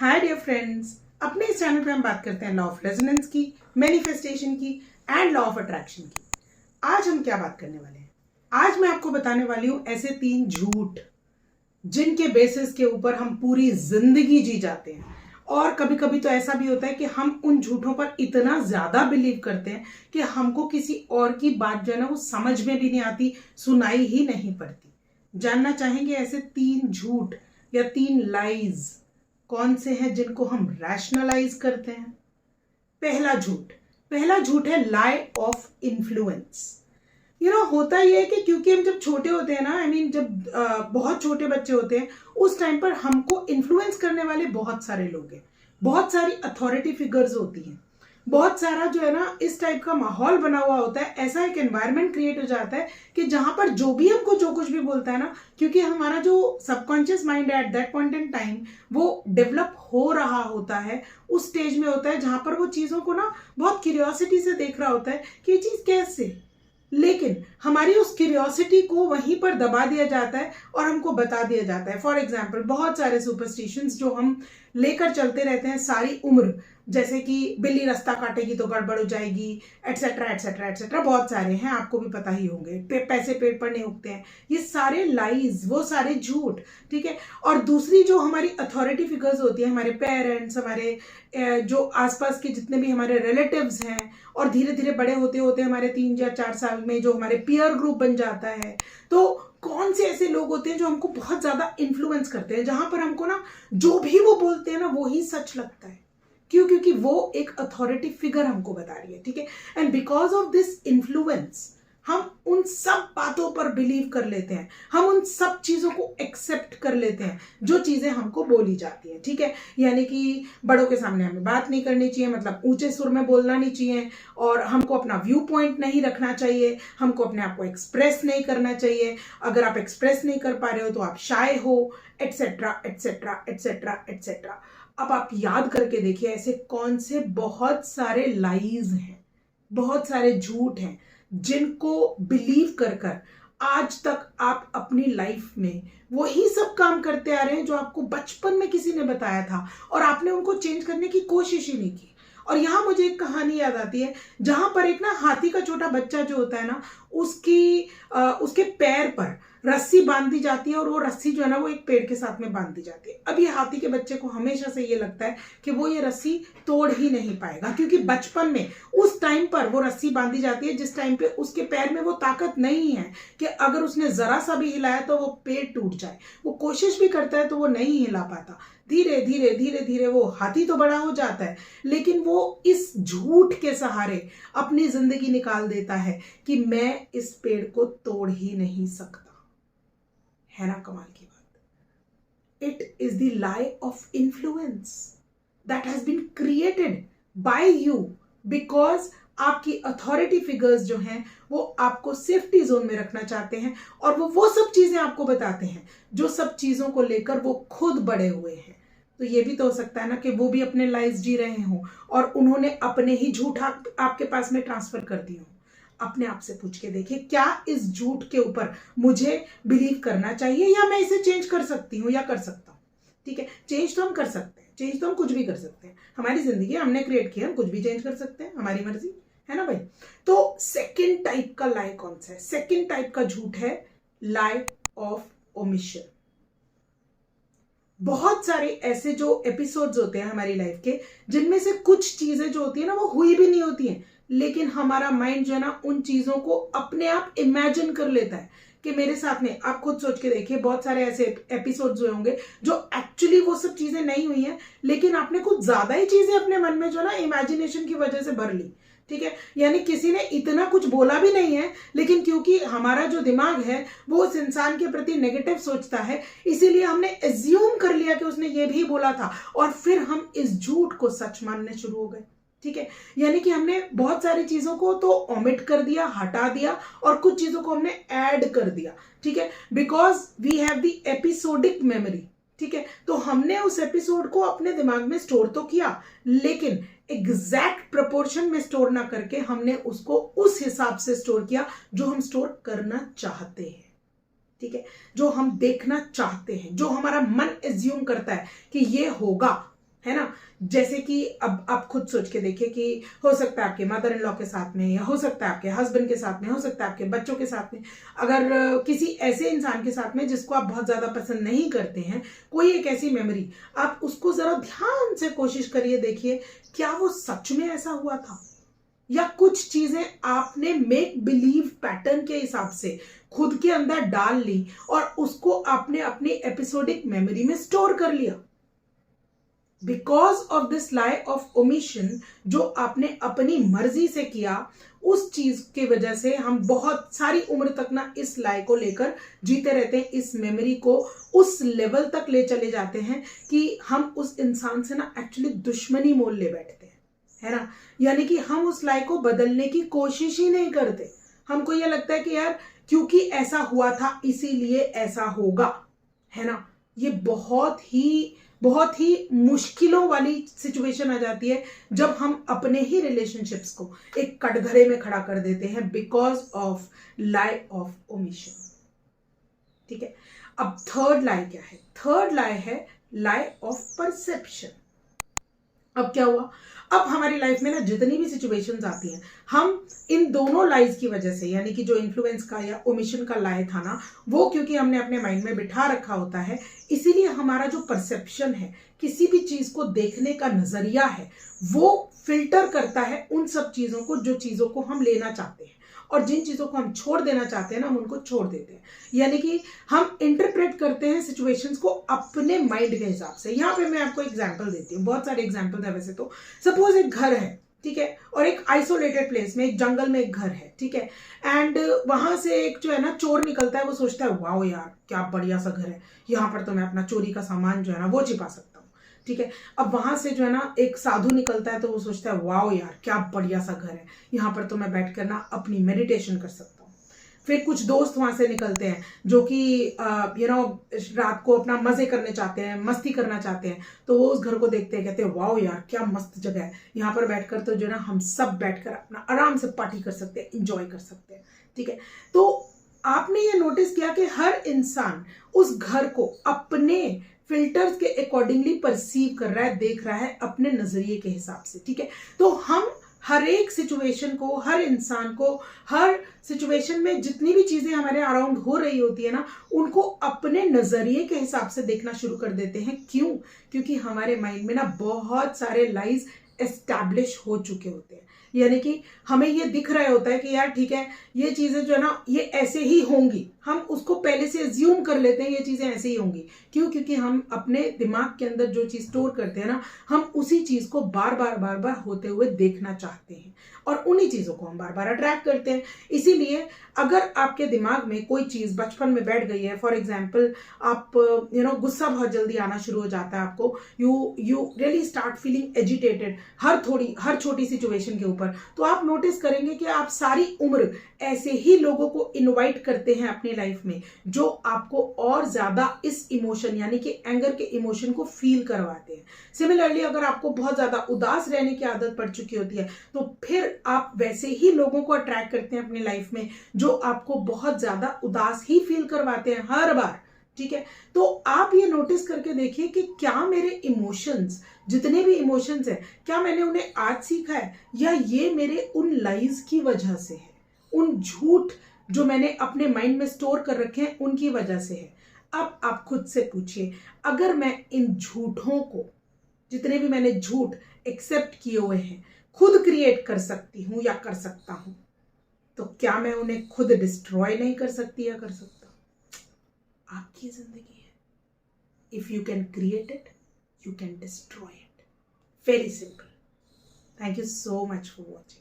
Hi dear friends, अपने इस channel पे हम बात करते हैं लॉ ऑफ रेजोनेंस की, मैनिफेस्टेशन की एंड लॉ ऑफ अट्रैक्शन की। आज हम क्या बात करने वाले हैं? आज मैं आपको बताने वाली हूं ऐसे 3 झूठ जिनके बेसिस के ऊपर हम पूरी जिंदगी जी जाते हैं। और कभी कभी तो ऐसा भी होता है कि हम उन झूठों पर इतना ज्यादा बिलीव करते हैं कि हमको किसी और की बात जो है ना वो समझ में भी नहीं आती, सुनाई ही नहीं पड़ती। जानना चाहेंगे ऐसे 3 झूठ या 3 लाइज कौन से हैं जिनको हम रैशनलाइज करते हैं? पहला झूठ है लाई ऑफ इन्फ्लुएंस। होता ही है कि क्योंकि हम जब छोटे होते हैं ना, जब बहुत छोटे बच्चे होते हैं, उस टाइम पर हमको इन्फ्लुएंस करने वाले बहुत सारे लोग हैं, बहुत सारी अथॉरिटी फिगर्स होती हैं, बहुत सारा जो है ना इस टाइप का माहौल बना हुआ होता है। ऐसा एक एनवायरनमेंट क्रिएट हो जाता है कि जहां पर जो भी हमको जो कुछ भी बोलता है ना, क्योंकि हमारा जो सबकॉन्शियस माइंड है at that point in time वो डेवलप हो रहा होता है, उस स्टेज में होता है जहां पर वो चीजों को ना बहुत क्यूरियोसिटी से देख रहा होता है कि ये चीज कैसे। लेकिन हमारी उस क्यूरियोसिटी को वहीं पर दबा दिया जाता है और हमको बता दिया जाता है। फॉर एग्जाम्पल, बहुत सारे सुपरस्टिशंस जो हम लेकर चलते रहते हैं सारी उम्र, जैसे कि बिल्ली रास्ता काटेगी तो गड़बड़ हो जाएगी, एटसेट्रा एटसेट्रा एटसेट्रा, बहुत सारे हैं, आपको भी पता ही होंगे। पैसे पेड़ पर नहीं उगते हैं, ये सारे लाइज, वो सारे झूठ, ठीक है। और दूसरी जो हमारी अथॉरिटी फिगर्स होती है, हमारे पेरेंट्स, हमारे जो आसपास के जितने भी हमारे रिलेटिव्स हैं, और धीरे धीरे बड़े होते होते हमारे 3 या 4 साल में जो हमारे पीयर ग्रुप बन जाता है, तो कौन से ऐसे लोग होते हैं जो हमको बहुत ज्यादा इन्फ्लुएंस करते हैं, जहां पर हमको ना जो भी वो बोलते हैं ना वो ही सच लगता है। क्यों? क्योंकि वो एक अथॉरिटी फिगर हमको बता रही है, ठीक है। And because of this influence हम उन सब बातों पर बिलीव कर लेते हैं, हम उन सब चीजों को एक्सेप्ट कर लेते हैं जो चीजें हमको बोली जाती हैं, ठीक है। यानी कि बड़ों के सामने हमें बात नहीं करनी चाहिए, मतलब ऊंचे सुर में बोलना नहीं चाहिए, और हमको अपना व्यू पॉइंट नहीं रखना चाहिए, हमको अपने आप को एक्सप्रेस नहीं करना चाहिए। अगर आप एक्सप्रेस नहीं कर पा रहे हो तो आप शाय हो, एटसेट्रा एटसेट्रा एटसेट्रा एटसेट्रा। अब आप याद करके देखिए ऐसे कौन से बहुत सारे लाइज हैं, बहुत सारे झूठ हैं जिनको बिलीव कर कर आज तक आप अपनी लाइफ में वही सब काम करते आ रहे हैं जो आपको बचपन में किसी ने बताया था और आपने उनको चेंज करने की कोशिश ही नहीं की। और यहां मुझे एक कहानी याद आती है जहां पर एक ना हाथी का छोटा बच्चा जो होता है ना, उसके पैर पर रस्सी बांध दी जाती है, और वो रस्सी जो है ना वो एक पेड़ के साथ में बांध दी जाती है। अब ये हाथी के बच्चे को हमेशा से ये लगता है कि वो ये रस्सी तोड़ ही नहीं पाएगा, क्योंकि बचपन में उस टाइम पर वो रस्सी बांधी जाती है जिस टाइम पे उसके पैर में वो ताकत नहीं है कि अगर उसने जरा सा भी हिलाया तो वो पेड़ टूट जाए। वो कोशिश भी करता है तो वो नहीं हिला पाता। धीरे धीरे धीरे धीरे वो हाथी तो बड़ा हो जाता है, लेकिन वो इस झूठ के सहारे अपनी जिंदगी निकाल देता है कि मैं इस पेड़ को तोड़ ही नहीं सकता। है ना कमाल की बात? It is the lie of influence that has been created by you, because आपकी अथॉरिटी फिगर्स जो हैं वो आपको सेफ्टी जोन में रखना चाहते हैं, और वो सब चीजें आपको बताते हैं जो सब चीजों को लेकर वो खुद बड़े हुए हैं। तो ये भी तो हो सकता है ना कि वो भी अपने लाइफ जी रहे हों और उन्होंने अपने ही झूठ आपके पास में ट्रांसफर कर दिए हों। अपने आप से पूछ के देखिए, क्या इस झूठ के ऊपर मुझे बिलीव करना चाहिए, या मैं इसे चेंज कर सकती हूँ या कर सकता हूँ? ठीक है, चेंज तो हम कर सकते हैं, चेंज तो हम कुछ भी कर सकते हैं, हमारी जिंदगी हमने क्रिएट की है, हम कुछ भी चेंज कर सकते हैं, हमारी मर्जी है ना भाई। तो सेकेंड टाइप का लाई कौन सा है? सेकेंड टाइप का झूठ है लाई ऑफ ओमिशन। बहुत सारे ऐसे जो एपिसोड्स होते हैं हमारी लाइफ के, जिनमें से कुछ चीजें जो होती है ना वो हुई भी नहीं होती हैं, लेकिन हमारा माइंड जो है ना उन चीजों को अपने आप इमेजिन कर लेता है कि मेरे साथ में। आप खुद सोच के देखिए, बहुत सारे ऐसे एपिसोड्स हुए होंगे जो एक्चुअली वो सब चीजें नहीं हुई हैं, लेकिन आपने कुछ ज्यादा ही चीजें अपने मन में जो है ना इमेजिनेशन की वजह से भर ली, ठीक है। यानी किसी ने इतना कुछ बोला भी नहीं है, लेकिन क्योंकि हमारा जो दिमाग है वो उस इंसान के प्रति नेगेटिव सोचता है, इसीलिए हमने एज्यूम कर लिया कि उसने ये भी बोला था, और फिर हम इस झूठ को सच मानने शुरू हो गए, ठीक है। यानी कि हमने बहुत सारी चीजों को तो ओमिट कर दिया, हटा दिया, और कुछ चीजों को हमने ऐड कर दिया, ठीक है, because we have the episodic memory, ठीक है। तो हमने उस एपिसोड को अपने दिमाग में स्टोर तो किया, लेकिन एग्जैक्ट प्रोपोर्शन में स्टोर ना करके हमने उसको उस हिसाब से स्टोर किया जो हम स्टोर करना चाहते हैं, ठीक है, जो हम देखना चाहते हैं, जो हमारा मन एज्यूम करता है कि ये होगा, है ना। जैसे कि अब आप खुद सोच के देखिए कि हो सकता है आपके मदर इन लॉ के साथ में, या हो सकता है आपके हस्बैंड के साथ में, हो सकता है आपके बच्चों के साथ में, अगर किसी ऐसे इंसान के साथ में जिसको आप बहुत ज्यादा पसंद नहीं करते हैं, कोई एक ऐसी मेमोरी, आप उसको जरा ध्यान से कोशिश करिए, देखिए क्या वो सच में ऐसा हुआ था, या कुछ चीजें आपने मेक बिलीव पैटर्न के हिसाब से खुद के अंदर डाल ली और उसको आपने अपनी एपिसोडिक मेमोरी में स्टोर कर लिया। Because of this lie of omission, जो आपने अपनी मर्जी से किया, उस चीज की वजह से हम बहुत सारी उम्र तक ना इस लाई को लेकर जीते रहते हैं, इस मेमोरी को उस लेवल तक ले चले जाते हैं कि हम उस इंसान से ना एक्चुअली दुश्मनी मोल ले बैठते हैं, है ना। यानी कि हम उस लाई को बदलने की कोशिश ही नहीं करते। हमको ये लगता है कि यार क्योंकि ऐसा हुआ था इसीलिए ऐसा होगा, है ना। ये बहुत ही मुश्किलों वाली सिचुएशन आ जाती है जब हम अपने ही रिलेशनशिप्स को एक कटघरे में खड़ा कर देते हैं because of lie of omission. ठीक है, अब थर्ड लाई क्या है? थर्ड लाई है लाई ऑफ परसेप्शन। अब क्या हुआ, अब हमारी लाइफ में ना जितनी भी सिचुएशंस आती हैं, हम इन दोनों लाइज की वजह से, यानी कि जो इन्फ्लुएंस का या ओमिशन का लाई था ना, वो क्योंकि हमने अपने माइंड में बिठा रखा होता है, इसीलिए हमारा जो परसेप्शन है, किसी भी चीज को देखने का नजरिया है, वो फिल्टर करता है उन सब चीजों को, जो चीजों को हम लेना चाहते हैं, और जिन चीजों को हम छोड़ देना चाहते हैं ना, हम उनको छोड़ देते हैं। यानी कि हम इंटरप्रेट करते हैं सिचुएशंस को अपने माइंड के हिसाब से। यहाँ पे मैं आपको एग्जांपल देती हूँ, बहुत सारे एग्जांपल है वैसे तो। सपोज एक घर है, ठीक है, और एक आइसोलेटेड प्लेस में, एक जंगल में एक घर है, ठीक है, एंड वहां से एक जो है ना चोर निकलता है, वो सोचता है वाओ यार क्या बढ़िया सा घर है, यहाँ पर तो मैं अपना चोरी का सामान जो है ना वो छिपा सकता हूँ, ठीक है। अब वहां से जो है ना एक साधु निकलता है, तो वो सोचता है वाओ यार क्या बढ़िया सा घर है, यहाँ पर तो मैं बैठकर ना अपनी मेडिटेशन कर सकता हूँ। फिर कुछ दोस्त वहां से निकलते हैं जो कि रात को अपना मजे करने चाहते हैं, मस्ती करना चाहते हैं, तो वो उस घर को देखते हैं, कहते हैं वाओ यार क्या मस्त जगह है, यहाँ पर बैठकर तो जो है ना हम सब बैठकर अपना आराम से पार्टी कर सकते हैं, इंजॉय कर सकते हैं, ठीक है। तो आपने ये नोटिस किया कि हर इंसान उस घर को अपने फिल्टर्स के अकॉर्डिंगली परसीव कर रहा है, देख रहा है अपने नजरिए के हिसाब से, ठीक है। तो हम हर एक सिचुएशन को, हर इंसान को, हर सिचुएशन में जितनी भी चीजें हमारे अराउंड हो रही होती है ना, उनको अपने नजरिए के हिसाब से देखना शुरू कर देते हैं। क्यों? क्योंकि हमारे माइंड में ना बहुत सारे लाइज एस्टैब्लिश हो चुके होते हैं। यानी कि हमें ये दिख रहा होता है कि यार ठीक है, ये चीजें जो है ना ये ऐसे ही होंगी, हम उसको पहले से अज्यूम कर लेते हैं ये चीजें ऐसे ही होंगी। क्यों? क्योंकि हम अपने दिमाग के अंदर जो चीज स्टोर करते हैं ना, हम उसी चीज को बार बार होते हुए देखना चाहते हैं, और उन्हीं चीजों को हम बार बार अट्रैक्ट करते हैं। इसीलिए अगर आपके दिमाग में कोई चीज बचपन में बैठ गई है, फॉर एग्जाम्पल आप गुस्सा बहुत जल्दी आना शुरू हो जाता है आपको, you really start feeling agitated हर छोटी सिचुएशन के ऊपर, तो आप नोटिस करेंगे कि आप सारी उम्र ऐसे ही लोगों को इनवाइट करते हैं अपनी लाइफ में, जो आपको और ज्यादा इस इमोशन यानी कि एंगर के इमोशन को फील करवाते हैं। सिमिलरली अगर आपको बहुत ज्यादा उदास रहने की आदत पड़ चुकी होती है, तो फिर आप वैसे ही लोगों को अट्रैक्ट करते हैं अपनी लाइफ में जो आपको बहुत ज्यादा उदास ही फील करवाते हैं हर बार, ठीक है। तो आप ये नोटिस करके देखिए कि क्या मेरे इमोशंस, जितने भी इमोशंस हैं, क्या मैंने उन्हें आज सीखा है, या ये मेरे उन लाइज की वजह से है, उन झूठ जो मैंने अपने माइंड में स्टोर कर रखे हैं उनकी वजह से है। अब आप खुद से पूछिए, अगर मैं इन झूठों को, जितने भी मैंने झूठ एक्सेप्ट किए हुए हैं, खुद क्रिएट कर सकती हूं या कर सकता हूं, तो क्या मैं उन्हें खुद डिस्ट्रॉय नहीं कर सकती या कर सकता? आपकी जिंदगी है। If you can create it, you can destroy it. Very simple. Thank you so much for watching.